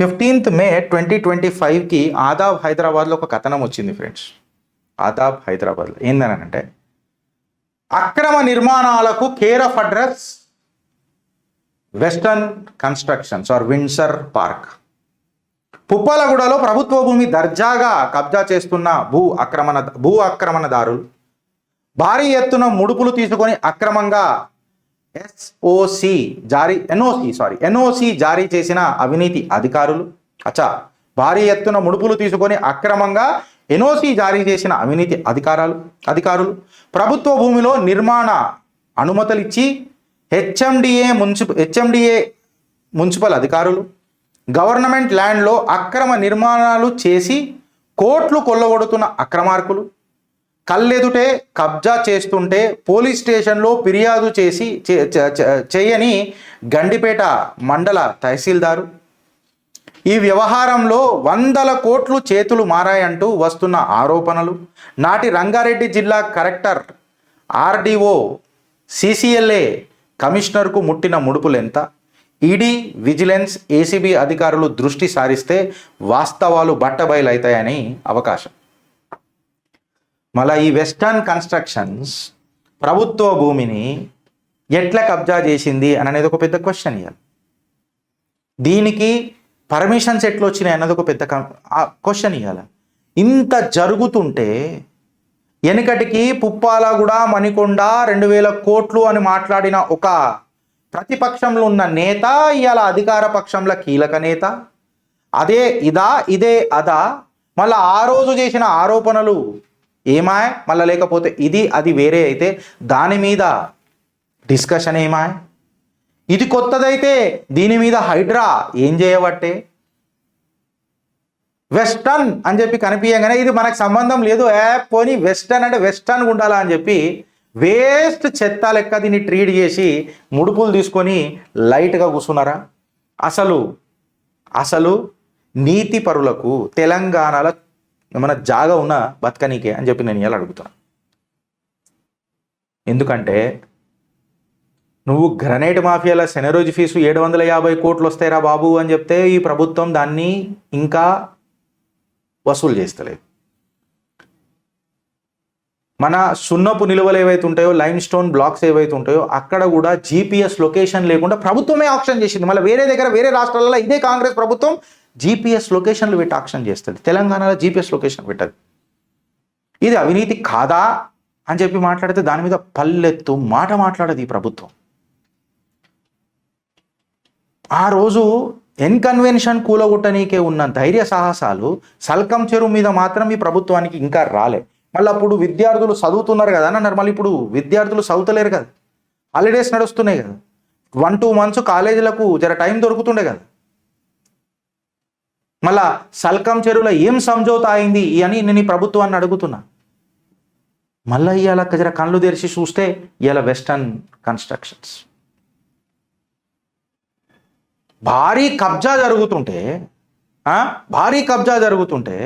15th మే 2025కి ఆదాబ్ హైదరాబాద్లో ఒక కథనం వచ్చింది ఫ్రెండ్స్. ఆదాబ్ హైదరాబాద్లో ఏందనంటే, అక్రమ నిర్మాణాలకు care of address Western Constructions or Windsor Park. పుప్పాలగూడలో ప్రభుత్వ భూమి దర్జాగా కబ్జా చేస్తున్న భూ ఆక్రమణదారులు భారీ ఎత్తున ముడుపులు తీసుకొని అక్రమంగా ఎన్ఓసి జారీ చేసిన అవినీతి అధికారులు. భారీ ఎత్తున ముడుపులు తీసుకొని అక్రమంగా ఎన్ఓసి జారీ చేసిన అవినీతి అధికారులు ప్రభుత్వ భూమిలో నిర్మాణ అనుమతులు ఇచ్చి హెచ్ఎండిఏ మున్సిపల్ అధికారులు గవర్నమెంట్ ల్యాండ్లో అక్రమ నిర్మాణాలు చేసి కోట్లు కొల్లగొడుతున్న అక్రమార్కులు కళ్ళెదుటే కబ్జా చేస్తుంటే పోలీస్ స్టేషన్లో ఫిర్యాదు చేయని గండిపేట మండల తహసీల్దారు. ఈ వ్యవహారంలో 100 కోట్లు చేతులు మారాయంటూ వస్తున్న ఆరోపణలు. నాటి రంగారెడ్డి జిల్లా కలెక్టర్, ఆర్డీఓ, సిసిఎల్ఏ కమిషనర్కు ముట్టిన ముడుపులెంత? ఈడీ, విజిలెన్స్, ఏసీబీ అధికారులు దృష్టి సారిస్తే వాస్తవాలు బట్టబయలవుతాయని అవకాశం. మళ్ళీ ఈ వెస్టర్న్ కన్స్ట్రక్షన్స్ ప్రభుత్వ భూమిని ఎట్లా కబ్జా చేసింది అని అనేది ఒక పెద్ద క్వశ్చన్ ఇవ్వాలి. దీనికి పర్మిషన్స్ ఎట్లా వచ్చినాయి అన్నది ఒక పెద్ద క్వశ్చన్ ఇవ్వాలి. ఇంత జరుగుతుంటే వెనుకటికి పుప్పాలగూడ, మణికొండ 2000 కోట్లు అని మాట్లాడిన ఒక ప్రతిపక్షంలో ఉన్న నేత ఇవాళ అధికార పక్షంలో కీలక నేత. ఇదే అదా? మళ్ళీ ఆ రోజు చేసిన ఆరోపణలు ఏమాయ్? మళ్ళీ లేకపోతే అది వేరే అయితే దాని మీద డిస్కషన్ ఏమాయ్? ఇది కొత్తదైతే దీని మీద హైడ్రా ఏం చేయబట్టే? వెస్టర్న్ అని చెప్పి కనిపించగానే ఇది మనకు సంబంధం లేదు, పోనీ వెస్టర్న్ అంటే వెస్టర్న్ ఉండాలా అని చెప్పి వేస్ట్ చెత్త లెక్క దీన్ని ట్రీట్ చేసి ముడుపులు తీసుకొని లైట్గా కూర్చున్నారా? అసలు నీతి పరులకు తెలంగాణలో ఏమైనా జాగా ఉన్న బతకనీకే అని చెప్పి నేను ఇలా అడుగుతున్నాను. ఎందుకంటే నువ్వు గ్రనైట్ మాఫియాల శనరోజు ఫీజు 750 కోట్లు వస్తాయిరా బాబు అని చెప్తే ఈ ప్రభుత్వం దాన్ని ఇంకా వసూలు చేస్తలేదు. మన సున్నపు నిలువలు ఏవైతే ఉంటాయో, లైమ్ స్టోన్ బ్లాక్స్ ఏవైతే ఉంటాయో అక్కడ కూడా జీపీఎస్ లొకేషన్ లేకుండా ప్రభుత్వమే ఆక్షన్ చేసింది. మళ్ళీ వేరే రాష్ట్రాలలో ఇదే కాంగ్రెస్ ప్రభుత్వం జీపీఎస్ లొకేషన్లు పెట్టి ఆక్షన్ చేస్తుంది. తెలంగాణలో జీపీఎస్ లొకేషన్ పెట్టదు. ఇది అవినీతి కాదా అని చెప్పి మాట్లాడితే దాని మీద పల్లెత్తు మాట మాట్లాడదు ఈ ప్రభుత్వం. ఆ రోజు ఎన్కన్వెన్షన్ కూలగొట్టనీకే ఉన్న ధైర్య సాహసాలు సల్కం చెరువు మీద మాత్రం ఈ ప్రభుత్వానికి ఇంకా రాలే. మళ్ళీ అప్పుడు విద్యార్థులు చదువుతున్నారు కదా అని అన్నారు. మళ్ళీ ఇప్పుడు విద్యార్థులు చదువుతలేరు కదా, హాలిడేస్ నడుస్తున్నాయి కదా, 1-2 months కాలేజీలకు జర టైం దొరుకుతుండే కదా. మళ్ళా సల్కం చెరువులో ఏం సంజోతా అయింది అని నేను ఈ ప్రభుత్వాన్ని అడుగుతున్నా. మళ్ళీ ఇవాళ జర కళ్ళు తెరిచి చూస్తే ఇవాళ వెస్టర్న్ కన్స్ట్రక్షన్స్ భారీ కబ్జా జరుగుతుంటే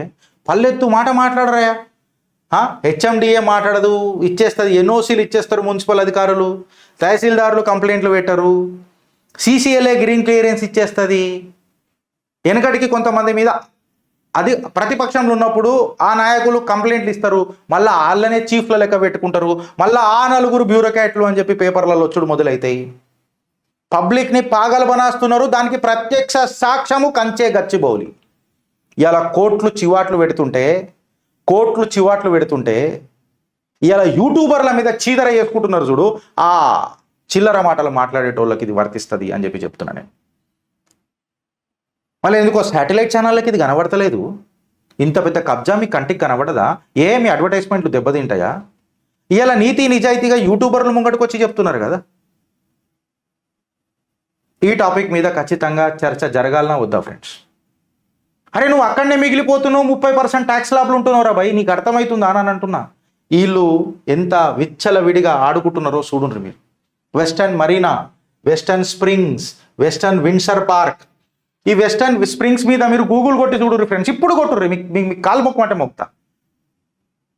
పల్లెత్తు మాట మాట్లాడరాయా? హెచ్ఎండిఏ మాట్లాడదు, ఇచ్చేస్తుంది. ఎన్ఓసీలు ఇచ్చేస్తారు మున్సిపల్ అధికారులు, తహసీల్దారులు కంప్లైంట్లు పెట్టరు, సిసిఎల్ఏ గ్రీన్ క్లియరెన్స్ ఇచ్చేస్తుంది. వెనకటికి కొంతమంది మీద అది ప్రతిపక్షంలో ఉన్నప్పుడు ఆ నాయకులు కంప్లైంట్లు ఇస్తారు, మళ్ళీ వాళ్ళనే చీఫ్ల లెక్క పెట్టుకుంటారు, మళ్ళీ ఆ 4 బ్యూరోక్రాట్లు అని చెప్పి పేపర్లలో వచ్చుడు మొదలవుతాయి. పబ్లిక్ని పాగలబనాస్తున్నారు. దానికి ప్రత్యక్ష సాక్ష్యము కంచే గచ్చిబౌలి. ఇలా కోట్లు చివాట్లు పెడుతుంటే ఇలా యూట్యూబర్ల మీద చీదర చేసుకుంటున్నారు చూడు. ఆ చిల్లర మాటలు మాట్లాడేటోళ్ళకి ఇది వర్తిస్తుంది అని చెప్పి చెప్తున్నా నేను. మళ్ళీ ఎందుకో శాటిలైట్ ఛానళ్ళకి ఇది కనబడతలేదు? ఇంత పెద్ద కబ్జా మీ కంటికి కనబడదా? మీ అడ్వర్టైజ్మెంట్లు దెబ్బతింటాయా? ఇలా నీతి నిజాయితీగా యూట్యూబర్లు ముంగటికి వచ్చి చెప్తున్నారు కదా. ఈ టాపిక్ మీద ఖచ్చితంగా చర్చ జరగాలన్నా వద్దా ఫ్రెండ్స్? అరే నువ్వు అక్కడనే మిగిలిపోతున్నావు, 30% ట్యాక్స్ లాభాలు ఉంటున్నావురా భయ్, నీకు అర్థమవుతుందా అని అంటున్నా. వీళ్ళు ఎంత విచ్చలవిడిగా ఆడుకుంటున్నారో చూడండి మీరు. Western Marina, western springs, western Windsor park. ఈ వెస్టర్న్ స్ప్రింగ్స్ మీద మీరు గూగుల్ కొట్టి చూడరు ఫ్రెండ్స్, ఇప్పుడు కొట్టుర్రు, మీకు కాలు మొక్కమంటే మొక్తా.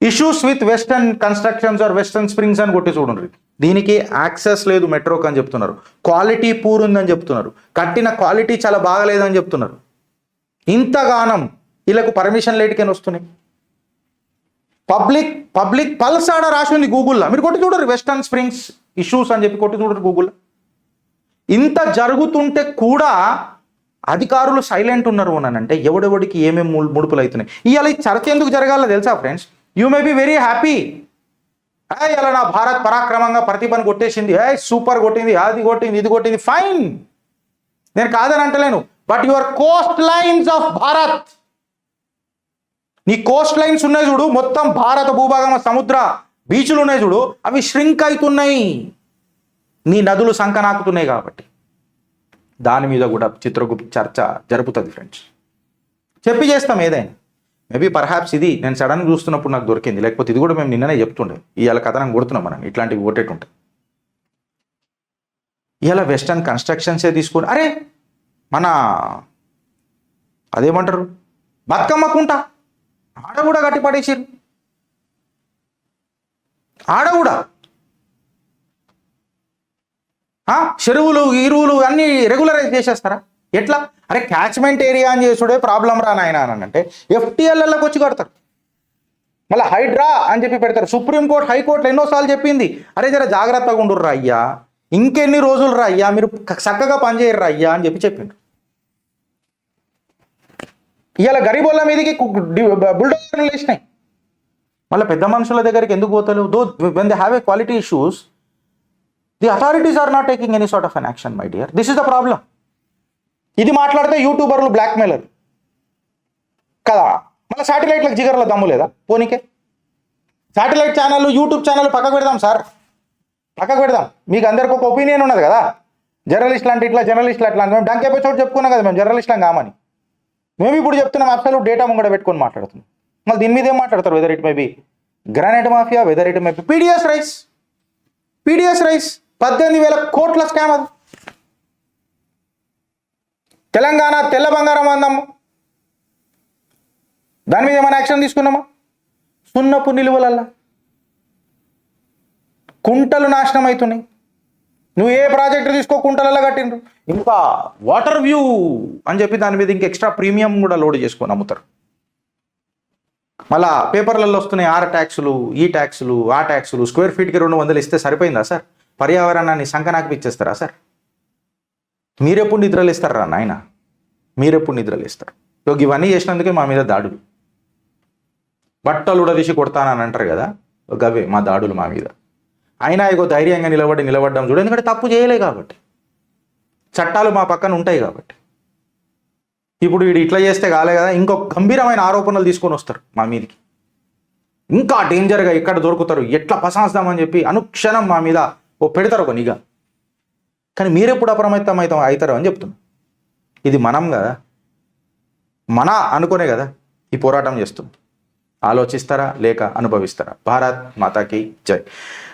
Issues with Western Constructions or Western Springs అని కొట్టి చూడండి. దీనికి యాక్సెస్ లేదు మెట్రోకి అని చెప్తున్నారు, క్వాలిటీ పూర్ ఉందని చెప్తున్నారు, కట్టిన క్వాలిటీ చాలా బాగలేదని చెప్తున్నారు. ఇంతగానం వీళ్ళకు పర్మిషన్ లేట్కని వస్తున్నాయి. పబ్లిక్ పల్స్ ఆడ రాసి ఉంది గూగుల్లో, మీరు కొట్టి చూడరు వెస్టర్న్ స్ప్రింగ్స్ ఇష్యూస్ అని చెప్పి కొట్టి చూడరు గూగుల్లో. ఇంత జరుగుతుంటే కూడా అధికారులు సైలెంట్ ఉన్నారు అని అంటే ఎవడెవడికి ఏమేమి ముడుపులు అవుతున్నాయి. ఇవాళ ఈ చర్చ ఎందుకు జరగాలో తెలుసా friends? You may be very happy, ఇలా నా భారత్ పరాక్రమంగా ప్రతిభను కొట్టేసింది, సూపర్ కొట్టింది, అది కొట్టింది, ఇది కొట్టింది, ఫైన్, నేను కాదని అంటలేను. But your coast lines of Bharat, నీ కోస్ట్ లైన్స్ ఉన్నాయి చూడు, మొత్తం భారత భూభాగం సముద్ర బీచ్లు ఉన్నాయి చూడు, అవి ష్రింక్ అవుతున్నాయి, నీ నదులు సంకనాకుతున్నాయి. కాబట్టి దాని మీద కూడా చిత్రగుప్త చర్చ జరుపుతుంది ఫ్రెండ్స్. చెప్పి చేస్తాం ఏదైనా. మేబీ పర్హాప్స్ ఇది నేను సడన్గా చూస్తున్నప్పుడు నాకు దొరికింది, లేకపోతే ఇది కూడా మేము నిన్ననే చెప్తుండే. ఇవాళ కథనం కొడుతున్నాం మనం, ఇట్లాంటివి ఓటేటుంటాయి. ఇవాళ వెస్టర్న్ కన్స్ట్రక్షన్సే తీసుకొని, అరే మన అదేమంటారు బతుకమ్మకుంటా ఆడ కూడా కట్టి పడేసారు. ఆడ కూడా చెరువులు ఈరువులు అన్నీ రెగ్యులరైజ్ చేసేస్తారా? ఎట్లా? అరే క్యాచ్మెంట్ ఏరియా అని చేసుడే ప్రాబ్లం రా నాయన అని అంటే FTLలకు వచ్చి కడతారు. మళ్ళీ హైడ్రా అని చెప్పి పెడతారు. సుప్రీంకోర్టు హైకోర్టులు ఎన్నోసార్లు చెప్పింది, అరే జర జాగ్రత్తగా ఉండుర్రా అయ్యా, ఇంకెన్ని రోజులు రా అయ్యా, మీరు చక్కగా పనిచేయర్రా అయ్యా అని చెప్పిండ్రు. ఇవాళ గరీబోళ్ళ మీదకి బుల్డోజర్లు వేసినాయి. మళ్ళీ పెద్ద మనుషుల దగ్గరికి ఎందుకు పోతలేవు? Though when they have a quality issues, the authorities are not taking any sort of an action my dear. This is the problem. ఇది మాట్లాడితే యూట్యూబర్లు బ్లాక్మెయిలర్ కదా. మళ్ళీ శాటిలైట్లకు జిగర్ల దమ్ము లేదా పోనీకే? శాటిలైట్ ఛానల్ యూట్యూబ్ ఛానల్ పక్కకు పెడదాం సార్, పక్కకు పెడదాం. మీకు అందరికి ఒక ఒపీనియన్ ఉన్నది కదా, జర్నలిస్టులు అంటే ఇట్లా, జర్నలిస్టులు అట్లా. మేము డంక్ ఎపిసోడ్ చెప్పుకున్నాం కదా, మేము జర్నలిస్టులం కామని. మేము ఇప్పుడు చెప్తున్నాం అసలు డేటా ముంగడ పెట్టుకొని మాట్లాడుతున్నాం. మళ్ళీ దీని మీద ఏం మాట్లాడతారు? Whether it may be granite mafia, whether it may be PDS rice 18,000 కోట్ల స్కామ్. అది తెలంగాణ తెల్ల బంగారం అందాము, దాని మీద ఏమైనా యాక్షన్ తీసుకున్నామా? సున్నపు నిలువలల్లా కుంటలు నాశనం అవుతున్నాయి. నువ్వు ఏ ప్రాజెక్టు తీసుకో కుంటలలో కట్టిండ్రు. ఇంకా వాటర్ వ్యూ అని చెప్పి దాని మీద ఇంకా ఎక్స్ట్రా ప్రీమియం కూడా లోడ్ చేసుకొని అమ్ముతారు. మళ్ళా పేపర్లలో వస్తున్నాయి ఆర్ ట్యాక్సులు, ఈ ట్యాక్సులు, ఆ ట్యాక్సులు. స్క్వేర్ ఫీట్కి 200 ఇస్తే సరిపోయిందా సార్? పర్యావరణాన్ని సంకనాకి ఇచ్చేస్తారా సార్? మీరెప్పుడు నిద్రలు ఇస్తారా నాయన? మీరెప్పుడు నిద్రలు ఇస్తారు? ఇవన్నీ చేసినందుకే మా మీద దాడులు, బట్టలు ఉడదీసి కొడతానని అంటారు కదా, గవే మా దాడులు మా మీద. అయినా ఇగో ధైర్యంగా నిలబడ్డాం చూడు, ఎందుకంటే తప్పు చేయలే కాబట్టి, చట్టాలు మా పక్కన ఉంటాయి కాబట్టి. ఇప్పుడు వీడు ఇట్లా చేస్తే కాలే కదా, ఇంకొక గంభీరమైన ఆరోపణలు తీసుకొని వస్తారు మా మీదకి. ఇంకా డేంజర్గా ఎక్కడ దొరుకుతారు, ఎట్లా పసాస్తామని చెప్పి అనుక్షణం మా మీద పెడతారు ఒక నిఘా. కానీ మీరెప్పుడు అప్రమత్తం అవుతారు అని చెప్తున్నాం. ఇది మనం కదా, మన అనుకునే కదా ఈ పోరాటం చేస్తుంది. ఆలోచిస్తారా లేక అనుభవిస్తారా? భారత్ మాతాకి జై.